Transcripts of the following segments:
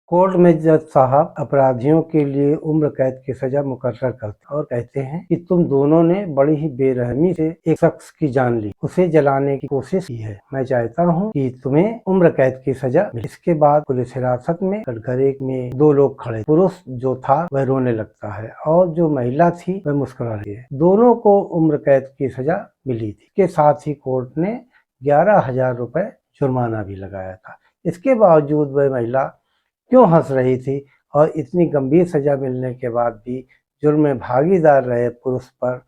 Court में जज साहब अपराधियों के लिए उम्र कैद की सजा मुकर्रर करते और कहते हैं कि तुम दोनों ने बड़ी ही बेरहमी से एक शख्स की जान ली, उसे जलाने की कोशिश की है। मैं चाहता हूं कि तुम्हें उम्र कैद की सजा मिले। इसके बाद पुलिस हिरासत में कटघरे में दो लोग खड़े। पुरुष जो था वह रोने लगता है और जो महिला थी वह मुस्कुरा रही है। दोनों को उम्र कैद की सजा मिली थी। इसके साथ ही कोर्ट ने 11,000 रुपए जुर्माना भी लगाया था। इसके बावजूद वह महिला क्यों हंस रही थी और इतनी गंभीर सजा मिलने के बाद भी जुर्म में भागीदार रहे पुरुष पर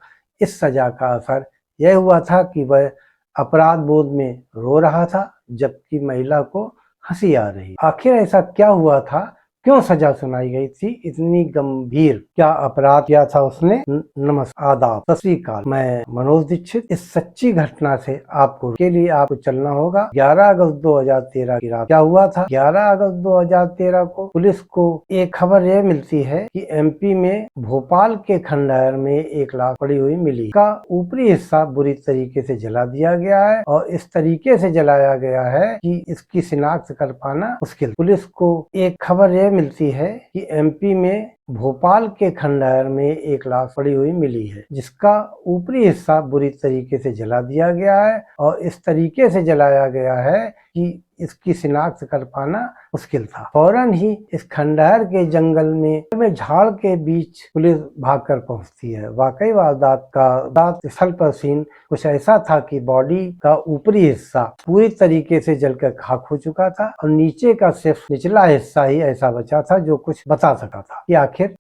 इस सजा का असर यह हुआ था कि वह अपराध बोध में रो रहा था, जबकि महिला को हंसी आ रही। आखिर ऐसा क्या हुआ था? क्यों सजा सुनाई गई थी इतनी गंभीर? क्या अपराध किया था उसने? नमस्कार, आदाब, सत श्री अकाल। मैं मनोज दीक्षित। इस सच्ची घटना से आपको चलना होगा। 11 अगस्त 2013 की रात क्या हुआ था? 11 अगस्त 2013 को पुलिस को एक खबर यह मिलती है कि एमपी में भोपाल के खंडहर में एक लाश पड़ी हुई मिली। का ऊपरी हिस्सा बुरी तरीके से जला दिया गया है और इस तरीके से जलाया गया है कि इसकी शिनाख्त कर पाना मुश्किल। पुलिस को एक खबर यह मिलती है कि एमपी में भोपाल के खंडहर में एक लाश पड़ी हुई मिली है, जिसका ऊपरी हिस्सा बुरी तरीके से जला दिया गया है और इस तरीके से जलाया गया है कि इसकी शिनाख्त कर पाना मुश्किल था। फौरन ही इस खंडहर के जंगल में झाड़ के बीच पुलिस भागकर पहुंचती है। वाकई वारदात स्थल पर सीन कुछ ऐसा था कि बॉडी का ऊपरी हिस्सा पूरी तरीके से जलकर खाक हो चुका था और नीचे का सिर्फ निचला हिस्सा ही ऐसा बचा था जो कुछ बता सका था कि आखिर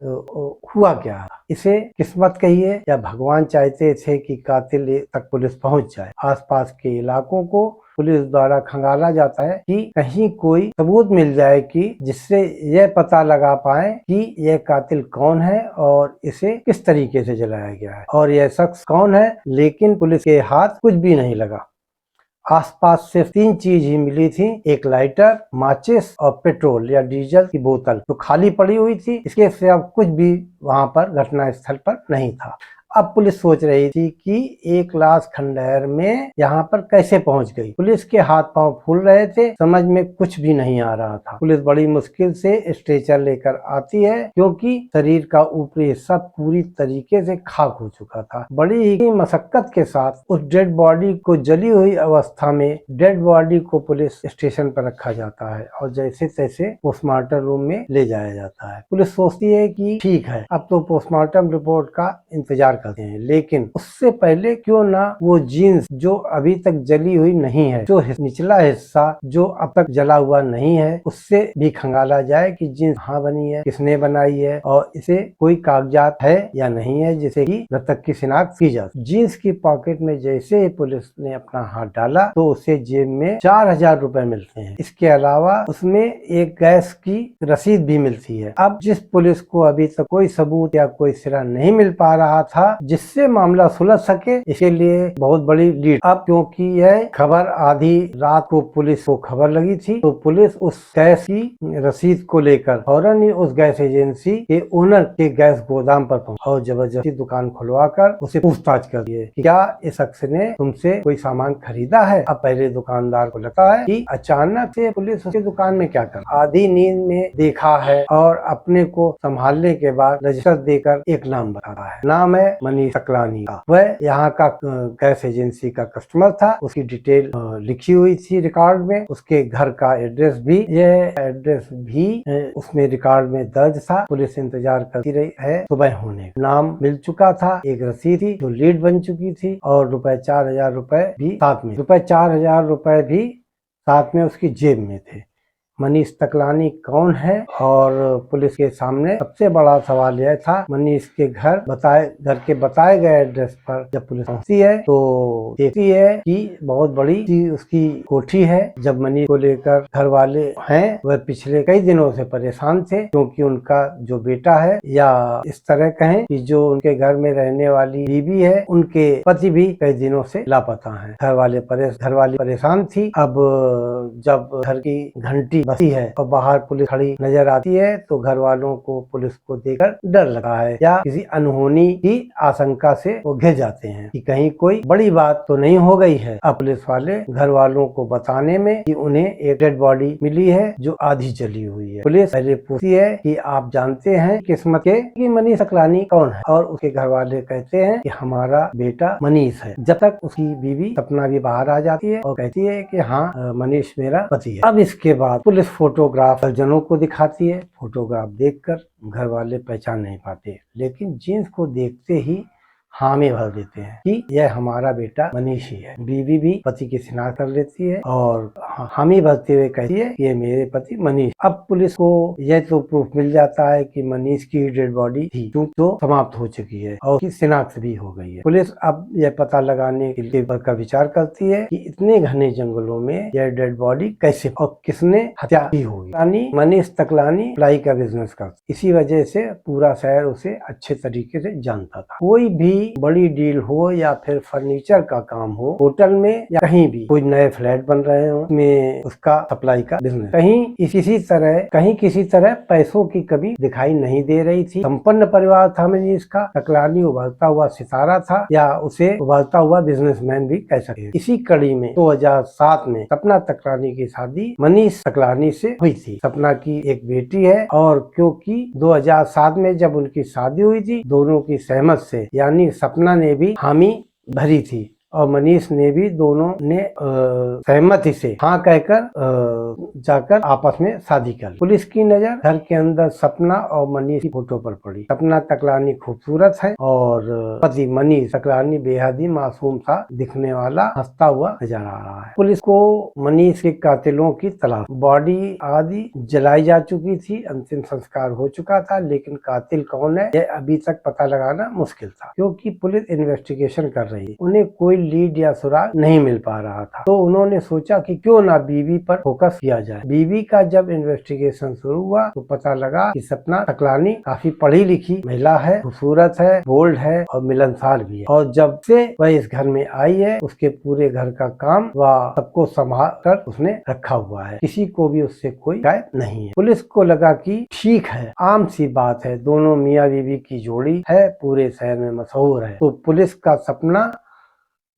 हुआ क्या। इसे किस्मत कहिए या भगवान चाहते थे कि कातिल तक पुलिस पहुंच जाए। आसपास के इलाकों को पुलिस द्वारा खंगाला जाता है कि कहीं कोई सबूत मिल जाए कि जिससे यह पता लगा पाए कि यह कातिल कौन है और इसे किस तरीके से जलाया गया है और यह शख्स कौन है। लेकिन पुलिस के हाथ कुछ भी नहीं लगा। आसपास सिर्फ 3 चीज ही मिली थी, एक लाइटर, माचिस और पेट्रोल या डीजल की बोतल जो खाली पड़ी हुई थी। इसके सिवा कुछ भी वहां पर घटना स्थल पर नहीं था। अब पुलिस सोच रही थी कि एक लाश खंडहर में यहाँ पर कैसे पहुंच गई। पुलिस के हाथ पांव फूल रहे थे, समझ में कुछ भी नहीं आ रहा था। पुलिस बड़ी मुश्किल से स्ट्रेचर लेकर आती है क्योंकि शरीर का ऊपरी हिस्सा पूरी तरीके से खाक हो चुका था। बड़ी ही मशक्कत के साथ उस डेड बॉडी को जली हुई अवस्था में डेड बॉडी को पुलिस स्टेशन पर रखा जाता है और जैसे तैसे पोस्टमार्टम रूम में ले जाया जाता है। पुलिस सोचती है कि ठीक है, अब तो पोस्टमार्टम रिपोर्ट का इंतजार करते हैं, लेकिन उससे पहले क्यों ना वो जीन्स जो अभी तक जली हुई नहीं है, जो निचला हिस्सा जो अब तक जला हुआ नहीं है, उससे भी खंगाला जाए कि जीन्स कहाँ बनी है, किसने बनाई है और इसे कोई कागजात है या नहीं है जिसे कि मृतक की शिनाख्त की जा। जीन्स की पॉकेट में जैसे ही पुलिस ने अपना हाथ डाला तो उसे जेब में 4,000 रुपए मिलते हैं। इसके अलावा उसमें एक गैस की रसीद भी मिलती है। अब जिस पुलिस को अभी तक कोई सबूत या कोई सिरा नहीं मिल पा रहा था जिससे मामला सुलझ सके, इसके लिए बहुत बड़ी लीड। अब क्योंकि यह खबर आधी रात को पुलिस को खबर लगी थी तो पुलिस उस गैस की रसीद को लेकर फौरन ही उस गैस एजेंसी के ओनर के गैस गोदाम पर पहुंची और जबरदस्ती दुकान खुलवाकर उसे पूछताछ कर दिए कि क्या इस शख्स ने तुमसे कोई सामान खरीदा है। अब पहले दुकानदार को लगता है कि अचानक से पुलिस उसकी दुकान में क्या कर, आधी नींद में देखा है और अपने को संभालने के बाद रजिस्टर देकर एक नाम बताता है। नाम है मनीष तकलानी का। वह यहाँ का गैस एजेंसी का कस्टमर था। उसकी डिटेल लिखी हुई थी रिकॉर्ड में। उसके घर का एड्रेस भी उसमें रिकॉर्ड में दर्ज था। पुलिस इंतजार करती रही है सुबह होने। नाम मिल चुका था, एक रसीद थी जो लीड बन चुकी थी और ₹4,000 भी साथ में ₹4,000 भी साथ में उसकी जेब में थे। मनीष तकलानी कौन है? और पुलिस के सामने सबसे बड़ा सवाल यह था, मनीष के घर के बताए गए एड्रेस पर जब पुलिस पहुंचती है तो देखती है कि बहुत बड़ी उसकी कोठी है। जब मनीष को लेकर घर वाले हैं वह पिछले कई दिनों से परेशान थे क्योंकि उनका जो बेटा है या इस तरह कहें कि जो उनके घर में रहने वाली बीबी है, उनके पति भी कई दिनों से लापता हैं। घर वाली परेशान थी। अब जब घर की घंटी बसी है और बाहर पुलिस खड़ी नजर आती है तो घर वालों को पुलिस को देखकर डर लगता है या किसी अनहोनी की आशंका से वो घिर जाते हैं कि कहीं कोई बड़ी बात तो नहीं हो गई है। अब पुलिस वाले घर वालों को बताने में कि उन्हें एक डेड बॉडी मिली है जो आधी जली हुई है। पुलिस पहले पूछती है कि आप जानते हैं किस्मत के कि मनीष सकलानी कौन है, और उसके घर वाले कहते हैं कि हमारा बेटा मनीष है। जब तक उसकी बीवी सपना भी बाहर आ जाती है और कहती है कि हाँ मनीष मेरा पति है। अब इसके बाद पुलिस फोटोग्राफ परिजनों को दिखाती है। फोटोग्राफ देखकर घर वाले पहचान नहीं पाते, लेकिन जींस को देखते ही हामी भर देते हैं कि यह हमारा बेटा मनीष ही है। बीवी भी पति की शिनाख्त कर लेती है और हामी भरते हुए कहती है ये मेरे पति मनीष। अब पुलिस को यह तो प्रूफ मिल जाता है कि मनीष की डेड बॉडी थी जो समाप्त हो चुकी है और उसकी शिनाख्त भी हो गई है। पुलिस अब यह पता लगाने के लिए का विचार करती है कि इतने घने जंगलों में यह डेड बॉडी कैसे और किसने हत्या की होगी। मनीष सकलानी प्लाई का बिजनेस करता, इसी वजह से पूरा शहर उसे अच्छे तरीके से जानता था। कोई भी बड़ी डील हो या फिर फर्नीचर का काम हो, होटल में या कहीं भी कोई नए फ्लैट बन रहे हो में उसका सप्लाई का बिजनेस, कहीं किसी तरह पैसों की कमी दिखाई नहीं दे रही थी। संपन्न परिवार था मनीष का। सकलानी उभरता हुआ सितारा था या उसे उभरता हुआ बिजनेसमैन भी कह सकते हैं। इसी कड़ी में 2007 में सपना सकलानी की शादी मनीष सकलानी से हुई थी। सपना की एक बेटी है और क्योंकि 2007 में जब उनकी शादी हुई थी, दोनों की सहमत से यानी सपना ने भी हामी भरी थी और मनीष ने भी, दोनों ने सहमति से हाँ कहकर जाकर आपस में शादी कर ली। पुलिस की नजर घर के अंदर सपना और मनीष की फोटो पर पड़ी। सपना सकलानी खूबसूरत है और पति मनीष सकलानी बेहद ही मासूम सा दिखने वाला हंसता हुआ नजर आ रहा है। पुलिस को मनीष के कातिलों की तलाश। बॉडी आदि जलाई जा चुकी थी, अंतिम संस्कार हो चुका था, लेकिन कातिल कौन है यह अभी तक पता लगाना मुश्किल था क्योंकि पुलिस इन्वेस्टिगेशन कर रही है। उन्हें कोई लीड या सुराग नहीं मिल पा रहा था, तो उन्होंने सोचा कि क्यों ना बीवी पर फोकस किया जाए। बीवी का जब इन्वेस्टिगेशन शुरू हुआ तो पता लगा कि सपना सकलानी काफी पढ़ी लिखी महिला है, खूबसूरत है, बोल्ड है और मिलनसार भी है, और जब से वह इस घर में आई है उसके पूरे घर का काम व सबको संभाल कर उसने रखा हुआ है। किसी को भी उससे कोई शिकायत नहीं है। पुलिस को लगा कि ठीक है, आम सी बात है, दोनों मियाँ बीवी की जोड़ी है, पूरे शहर में मशहूर है। तो पुलिस का सपना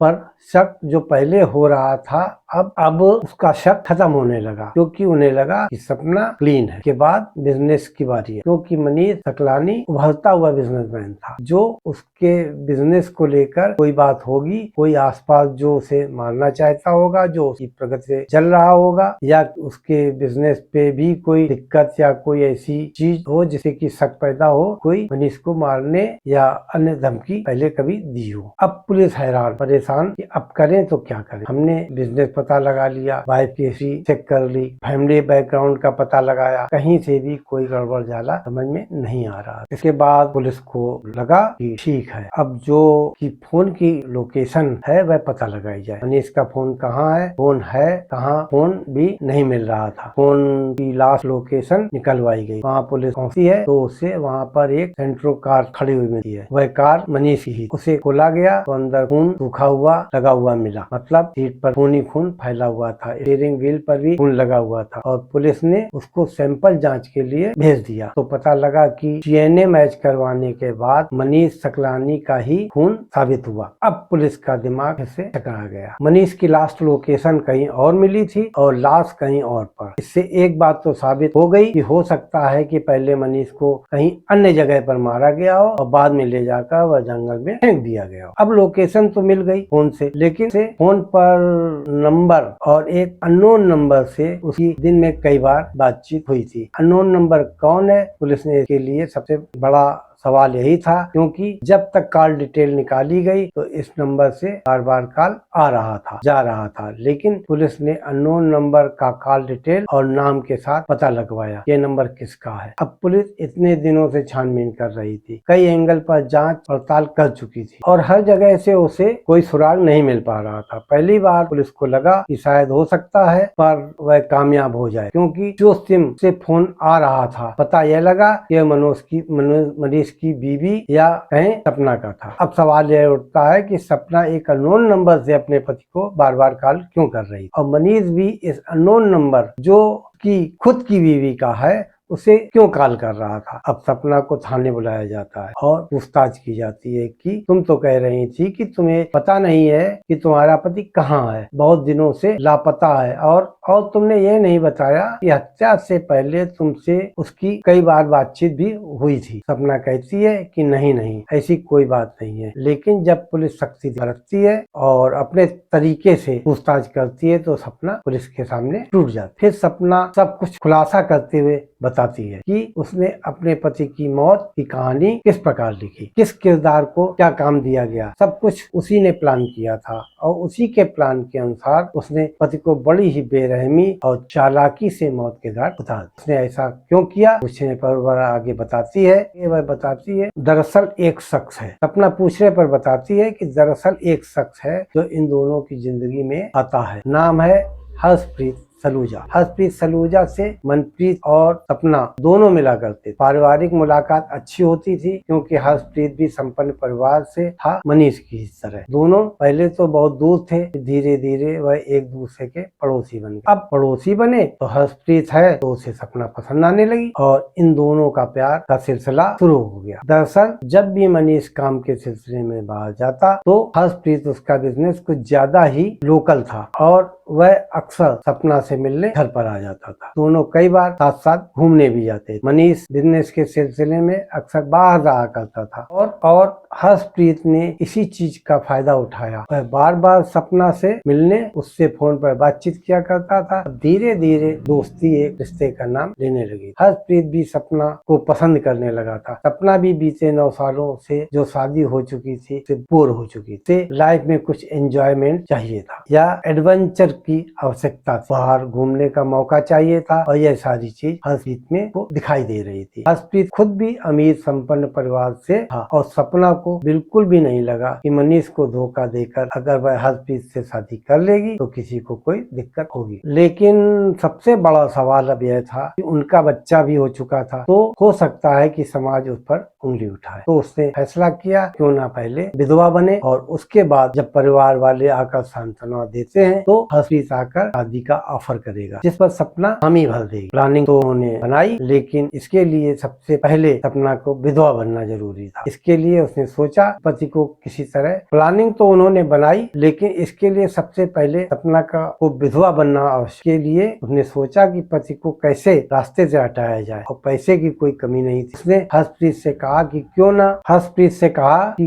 पर शक जो पहले हो रहा था अब उसका शक खत्म होने लगा क्योंकि उन्हें लगा कि सपना क्लीन है। के बाद बिजनेस की बारी है क्योंकि मनीष सकलानी उभरता हुआ बिजनेसमैन था। जो उसके बिजनेस को लेकर कोई बात होगी, कोई आसपास जो उसे मारना चाहता होगा, जो उसकी प्रगति से चल रहा होगा, या उसके बिजनेस पे भी कोई दिक्कत या कोई ऐसी चीज हो जिससे कि शक पैदा हो, कोई मनीष को मारने या अन्य धमकी पहले कभी दी हो। अब पुलिस हैरान परेशान कि अब करें तो क्या करें। हमने बिजनेस पता लगा लिया, वाइफ की हिस्ट्री चेक कर ली, फैमिली बैकग्राउंड का पता लगाया, कहीं से भी कोई गड़बड़ झाला समझ में नहीं आ रहा। इसके बाद पुलिस को लगा कि ठीक है, अब जो की फोन की लोकेशन है वह पता लगाई जाए। मनीष का फोन कहाँ है कहाँ, फोन भी नहीं मिल रहा था। फोन की लास्ट लोकेशन निकलवाई गई। वहाँ पुलिस पहुंची है तो उसे वहाँ पर एक सेंट्रो कार खड़ी हुई मिली है। वह कार मनीष की ही। उसे खोला गया तो अंदर खून सूखा हुआ लगा हुआ मिला, मतलब सीट पर खून ही खून फैला हुआ था, स्टीयरिंग व्हील पर भी खून लगा हुआ था, और पुलिस ने उसको सैंपल जांच के लिए भेज दिया। तो पता लगा कि डीएनए मैच करवाने के बाद मनीष सकलानी का ही खून साबित हुआ। अब पुलिस का दिमाग फिर से चकरा गया। मनीष की लास्ट लोकेशन कहीं और मिली थी और लाश कहीं और पर। इससे एक बात तो साबित हो गई कि हो सकता है कि पहले मनीष को कहीं अन्य जगह पर मारा गया हो और बाद में ले जाकर वह जंगल में फेंक दिया गया हो। अब लोकेशन तो मिल गई फोन से, लेकिन फोन पर नंबर और एक अननोन नंबर से उसी दिन में कई बार बातचीत हुई थी। अननोन नंबर कौन है, पुलिस ने इसके लिए सबसे बड़ा सवाल यही था क्योंकि जब तक कॉल डिटेल निकाली गई तो इस नंबर से बार बार कॉल आ रहा था, जा रहा था, लेकिन पुलिस ने अननोन नंबर का कॉल डिटेल और नाम के साथ पता लगवाया ये नंबर किसका है। अब पुलिस इतने दिनों से छानबीन कर रही थी, कई एंगल पर जांच पड़ताल कर चुकी थी और हर जगह से उसे कोई सुराग नहीं मिल पा रहा था। पहली बार पुलिस को लगा कि शायद हो सकता है पर वह कामयाब हो जाए क्योंकि जो सिम से फोन आ रहा था, पता यह लगा कि मनीष उसकी बीवी या कहें सपना का था। अब सवाल यह उठता है कि सपना एक अननोन नंबर से अपने पति को बार बार कॉल क्यों कर रही और मनीष भी इस अननोन नंबर जो कि खुद की बीवी का है उसे क्यों कॉल कर रहा था। अब सपना को थाने बुलाया जाता है और पूछताछ की जाती है कि तुम तो कह रही थी कि तुम्हें पता नहीं है कि तुम्हारा पति कहाँ है, बहुत दिनों से लापता है, और तुमने ये नहीं बताया कि हत्या से पहले तुमसे उसकी कई बार बातचीत भी हुई थी। सपना कहती है कि नहीं ऐसी कोई बात नहीं है, लेकिन जब पुलिस सख्ती बरतती है और अपने तरीके से पूछताछ करती है तो सपना पुलिस के सामने टूट जाती है। फिर सपना सब कुछ खुलासा करते हुए बताती है कि उसने अपने पति की मौत की कहानी किस प्रकार लिखी, किस किरदार को क्या काम दिया गया, सब कुछ उसी ने प्लान किया था और उसी के प्लान के अनुसार उसने पति को बड़ी ही बेरहमी और चालाकी से मौत के घाट उतार दिया। उसने ऐसा क्यों किया पूछने पर वह आगे बताती है दरअसल एक शख्स है। सपना पूछने पर बताती है कि दरअसल एक शख्स है जो इन दोनों की जिंदगी में आता है, नाम है हर्षप्रीत सलूजा। हर्षप्रीत सलूजा से मनप्रीत और सपना दोनों मिला करते। पारिवारिक मुलाकात अच्छी होती थी क्योंकि हर्षप्रीत भी संपन्न परिवार से था मनीष की तरह। दोनों पहले तो बहुत दूर थे, धीरे धीरे वह एक दूसरे के पड़ोसी बन गए। अब पड़ोसी बने तो हर्षप्रीत है तो उसे सपना पसंद आने लगी और इन दोनों का प्यार का सिलसिला शुरू हो गया। दरअसल जब भी मनीष काम के सिलसिले में बाहर जाता तो हर्षप्रीत उसका बिजनेस कुछ ज्यादा ही लोकल था और वह अक्सर सपना से मिलने घर पर आ जाता था। दोनों कई बार साथ साथ घूमने भी जाते। मनीष बिजनेस के सिलसिले में अक्सर बाहर रहा करता था और हर्षप्रीत ने इसी चीज का फायदा उठाया। वह बार बार सपना से मिलने उससे फोन पर बातचीत किया करता था। धीरे धीरे दोस्ती एक रिश्ते का नाम लेने लगी। हर्षप्रीत भी सपना को पसंद करने लगा था। सपना भी बीते 9 सालों से जो शादी हो चुकी थी से बोर हो चुकी थी। लाइफ में कुछ एंजॉयमेंट चाहिए था या एडवेंचर की आवश्यकता थी, बाहर घूमने का मौका चाहिए था और यह सारी चीज हर्षप्रीत में को दिखाई दे रही थी। हर्षप्रीत खुद भी अमीर संपन्न परिवार से था और सपना को बिल्कुल भी नहीं लगा कि मनीष को धोखा देकर अगर वह हर्षप्रीत से शादी कर लेगी तो किसी को कोई दिक्कत होगी। लेकिन सबसे बड़ा सवाल अब यह था कि उनका बच्चा भी हो चुका था, तो हो सकता है कि समाज उस पर उंगली उठाए। तो उसने फैसला किया क्यों ना पहले विधवा बने और उसके बाद जब परिवार वाले आकर सांत्वना देते हैं तो हर्षप्रीत आकर शादी का ऑफर करेगा, जिस पर सपना हामी भर देगी। प्लानिंग तो उन्होंने बनाई, लेकिन इसके लिए सबसे पहले सपना को विधवा बनना जरूरी था। इसके लिए उसने सोचा पति को किसी तरह, प्लानिंग तो उन्होंने बनाई लेकिन इसके लिए सबसे पहले सपना को विधवा बनना आवश्यक। के लिए उसने सोचा कि पति को कैसे रास्ते से हटाया जाए और पैसे की कोई कमी नहीं थी। उसने हर्षप्रीत से कहा कि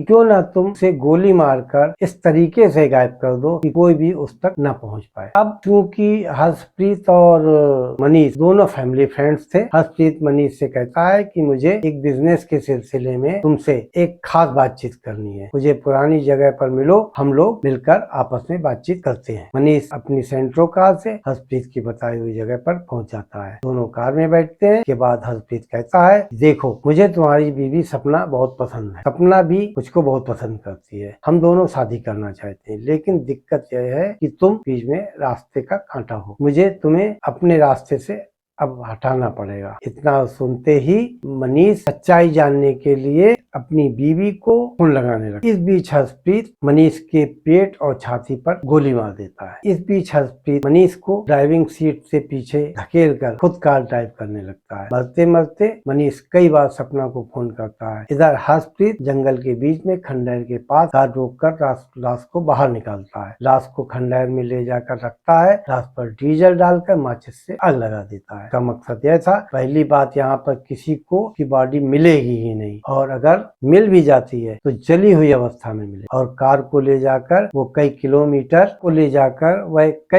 क्यों ना तुम से गोली मारकर इस तरीके से गायब कर दो कि कोई भी उस तक न पहुंच पाए। अब क्योंकि हर्षप्रीत और मनीष दोनों फैमिली फ्रेंड्स थे, हर्षप्रीत मनीष से कहता है कि मुझे एक बिजनेस के सिलसिले में तुमसे एक खास बातचीत करनी है, मुझे पुरानी जगह पर मिलो, हम लोग मिलकर आपस में बातचीत करते हैं। मनीष अपनी सेंट्रो कार से हर्षप्रीत की बताई हुई जगह पर पहुंच जाता है। दोनों कार में बैठते हैं। के बाद हर्षप्रीत कहता है देखो मुझे तुम्हारी बीवी सपना बहुत पसंद है, सपना भी मुझको बहुत पसंद करती है, हम दोनों शादी करना चाहते हैं, लेकिन दिक्कत यह है कि तुम बीच में रास्ते का कांटा हो, मुझे तुम्हें अपने रास्ते से अब हटाना पड़ेगा। इतना सुनते ही मनीष सच्चाई जानने के लिए अपनी बीवी को खून लगाने लगा। इस बीच हर्षप्रीत मनीष के पेट और छाती पर गोली मार देता है। इस बीच हर्षप्रीत मनीष को ड्राइविंग सीट से पीछे धकेल कर खुद कार ड्राइव करने लगता है। मरते मरते मनीष कई बार सपना को फोन करता है। इधर हर्षप्रीत जंगल के बीच में खंडहर के पास कार रोककर लाश को बाहर निकालता है। लाश को खंडहर में ले जाकर रखता है। लाश पर डीजल डालकर माचिस से आग लगा देता है। का मकसद यह था, पहली बात यहाँ पर किसी को की बॉडी मिलेगी ही नहीं और अगर मिल भी जाती है तो जली हुई अवस्था में मिले और कार को ले जाकर वह कई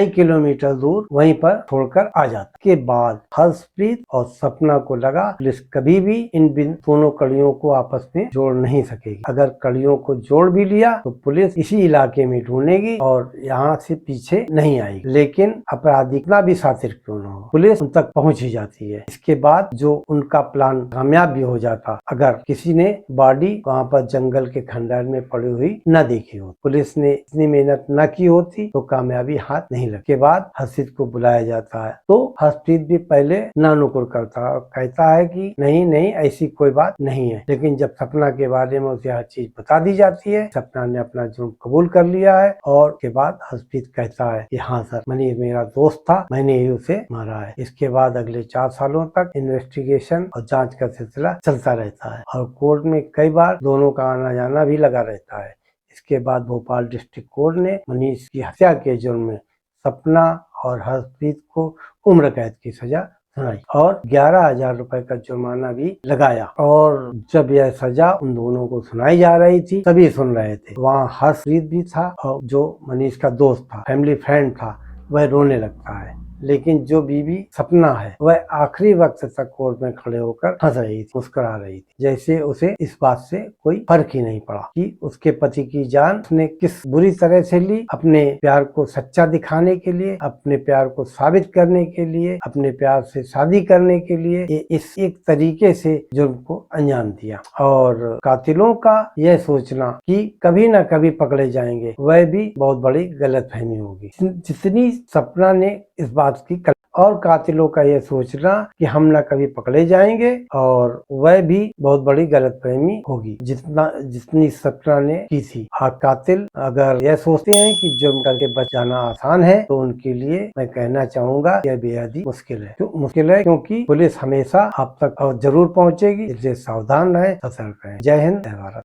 किलोमीटर दूर वहीं पर छोड़कर आ जाता। के बाद हर्षप्रीत और सपना को लगा पुलिस कभी भी इन दोनों कड़ियों को आपस में जोड़ नहीं सकेगी। अगर कड़ियों को जोड़ भी लिया तो पुलिस इसी इलाके में ढूंढेगी और यहाँ से पीछे नहीं आएगी। लेकिन अपराधी इतना भी शातिर क्यों न हो, पुलिस उन तक पहुंच ही जाती है। इसके बाद जो उनका प्लान कामयाब भी हो जाता अगर किसी ने बॉडी वहाँ पर जंगल के खंडहर में पड़ी हुई न देखी हो। पुलिस ने इतनी मेहनत न की होती तो कामयाबी हाथ नहीं लगी। के बाद हर्षित को बुलाया जाता है तो हर्षित भी पहले नानुकुर करता है और कहता है कि नहीं नहीं ऐसी कोई बात नहीं है। लेकिन जब सपना के बारे में उसे हर चीज बता दी जाती है, सपना ने अपना जुर्म कबूल कर लिया है और के बाद हर्षित कहता है कि हाँ सर, मनीष मेरा दोस्त था, मैंने ही उसे मारा है। इसके बाद अगले 4 सालों तक इन्वेस्टिगेशन और जांच का सिलसिला चलता रहता है और कोर्ट में कई बार दोनों का आना जाना भी लगा रहता है। इसके बाद भोपाल डिस्ट्रिक्ट कोर्ट ने मनीष की हत्या के जुर्म में सपना और हर्षप्रीत को उम्र कैद की सजा सुनाई और 11,000 रुपए का जुर्माना भी लगाया। और जब यह सजा उन दोनों को सुनाई जा रही थी, सभी सुन रहे थे। वहाँ हर्षप्रीत भी था और जो मनीष का दोस्त था, फैमिली फ्रेंड था, वह रोने लगता है। लेकिन जो बीवी सपना है वह आखिरी वक्त तक कोर्ट में खड़े होकर हंस रही थी, मुस्कुरा रही थी, जैसे उसे इस बात से कोई फर्क ही नहीं पड़ा कि उसके पति की जान उसने किस बुरी तरह से ली। अपने प्यार को सच्चा दिखाने के लिए, अपने प्यार को साबित करने के लिए, अपने प्यार से शादी करने के लिए इस एक तरीके से जुर्म को अंजाम दिया। और कातिलों का यह सोचना कि कभी न कभी पकड़े जाएंगे, वह भी बहुत बड़ी गलतफहमी होगी। जितनी सपना ने इस बात की और कातिलों का यह सोचना कि हम न कभी पकड़े जाएंगे, और वह भी बहुत बड़ी गलतफहमी होगी जितनी सपना ने की थी। कातिल अगर यह सोचते हैं कि जुर्म करके बच जाना आसान है तो उनके लिए मैं कहना चाहूंगा यह बेहद ही मुश्किल है। मुश्किल है क्योंकि पुलिस हमेशा आप तक जरूर पहुंचेगी, इसलिए सावधान रहें, सतर्क रहें। जय हिंद, जय भारत।